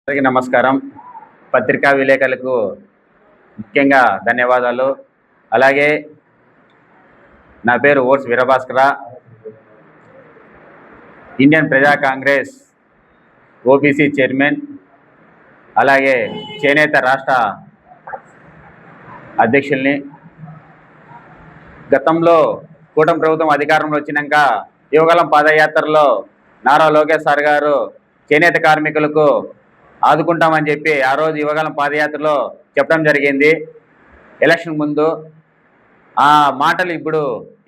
అందరికీ నమస్కారం. పత్రికా విలేకరులకు ముఖ్యంగా ధన్యవాదాలు. అలాగే నా పేరు ఓర్స్ వీరభాస్కర, ఇండియన్ ప్రజా కాంగ్రెస్ ఓబీసీ చైర్మన్, అలాగే చేనేత రాష్ట్ర అధ్యక్షుల్ని. గతంలో కూటమి ప్రభుత్వం అధికారంలో వచ్చినాక యువగలం పాదయాత్రలో నారా లోకేష్ సార్ గారు చేనేత కార్మికులకు ఆదుకుంటామని చెప్పి ఆ రోజు యువగలం పాదయాత్రలో చెప్పడం జరిగింది ఎలక్షన్ ముందు. ఆ మాటలు ఇప్పుడు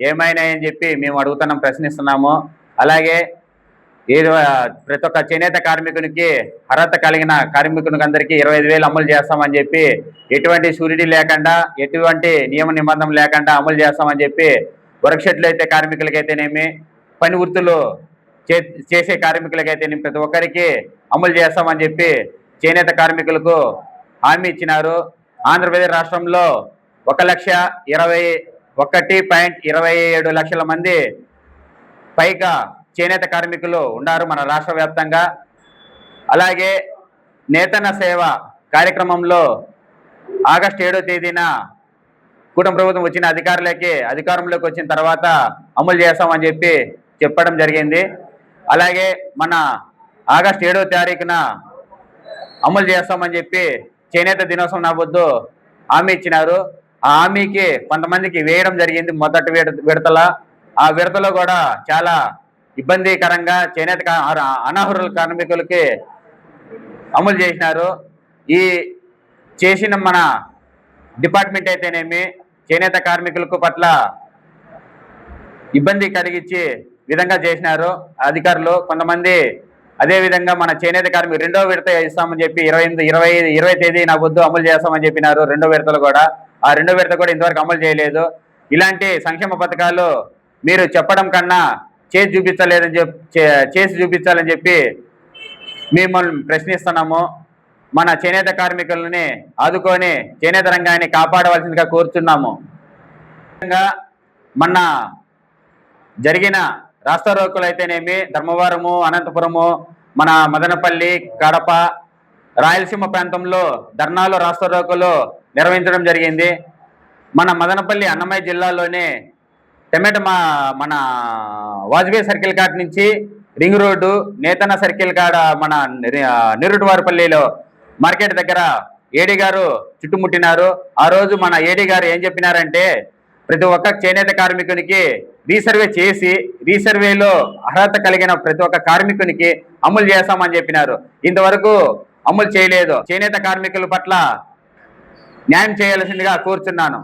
ఏమైనాయని చెప్పి మేము అడుగుతున్నాం, ప్రశ్నిస్తున్నాము. అలాగే ప్రతి ఒక్క చేనేత కార్మికునికి అర్హత కలిగిన కార్మికునికి అందరికీ 25,000 అమలు చేస్తామని చెప్పి, ఎటువంటి షూరిటీ లేకుండా, ఎటువంటి నియమ నిబంధనలు లేకుండా అమలు చేస్తామని చెప్పి, వర్క్షెట్లు అయితే కార్మికులకైతేనేమి, పని వృత్తులు చేసే కార్మికులకైతే ప్రతి ఒక్కరికి అమలు చేస్తామని చెప్పి చేనేత కార్మికులకు హామీ ఇచ్చినారు. ఆంధ్రప్రదేశ్ రాష్ట్రంలో 1,21.27 లక్షల మంది పైగా చేనేత కార్మికులు ఉన్నారు మన రాష్ట్ర వ్యాప్తంగా. అలాగే నేతన సేవ కార్యక్రమంలో ఆగస్టు 7వ తేదీన కూటమి ప్రభుత్వం వచ్చిన అధికారంలోకి వచ్చిన తర్వాత అమలు చేస్తామని చెప్పి చెప్పడం జరిగింది. అలాగే మన ఆగస్టు 7వ తారీఖున అమలు చేస్తామని చెప్పి చేనేత దినోత్సవం నాబొద్దు హామీ ఇచ్చినారు. ఆ హామీకి కొంతమందికి వేయడం జరిగింది మొదటి విడతల. ఆ విడతలో కూడా చాలా ఇబ్బందికరంగా చేనేత అనర్హుల కార్మికులకి అమలు చేసినారు. ఈ చేసిన మన డిపార్ట్మెంట్ అయితేనేమి చేనేత కార్మికులకు పట్ల ఇబ్బంది కలిగించి విధంగా చేసినారు అధికారులు కొంతమంది. అదేవిధంగా మన చేనేత కార్మికులు 2వ విడత ఇస్తామని చెప్పి 20 తేదీ నా వద్దు అమలు చేస్తామని చెప్పినారు. 2వ విడతలు కూడా, ఆ 2వ విడత కూడా ఇంతవరకు అమలు చేయలేదు. ఇలాంటి సంక్షేమ పథకాలు మీరు చెప్పడం కన్నా చేసి చూపించాలని చెప్పి మిమ్మల్ని ప్రశ్నిస్తున్నాము. మన చేనేత కార్మికులని ఆదుకొని చేనేత రంగాన్ని కాపాడవలసిందిగా కోరుతున్నాము. మొన్న జరిగిన రాష్ట్ర రోకులు అయితేనేమి ధర్మవరము, అనంతపురము, మన మదనపల్లి, కడప, రాయలసీమ ప్రాంతంలో ధర్నాలు, రాష్ట్ర రోకులు నిర్వహించడం జరిగింది. మన మదనపల్లి అన్నమయ్య జిల్లాలోనే మన వాజ్పేయి సర్కిల్ కాడ నుంచి రింగ్ రోడ్డు, నేతన సర్కిల్ కాడ మన నిరుటివారిపల్లిలో మార్కెట్ దగ్గర ఏడీ గారు చుట్టుముట్టినారు. ఆ రోజు మన ఏడీ గారు ఏం చెప్పినారంటే, ప్రతి ఒక్క చేనేత కార్మికునికి రీసర్వేలో అర్హత కలిగిన ప్రతి ఒక్క కార్మికునికి అమలు చేస్తామని చెప్పినారు. ఇంతవరకు అమలు చేయలేదు. చేనేత కార్మికుల పట్ల న్యాయం చేయాల్సిందిగా కోరుచున్నాను.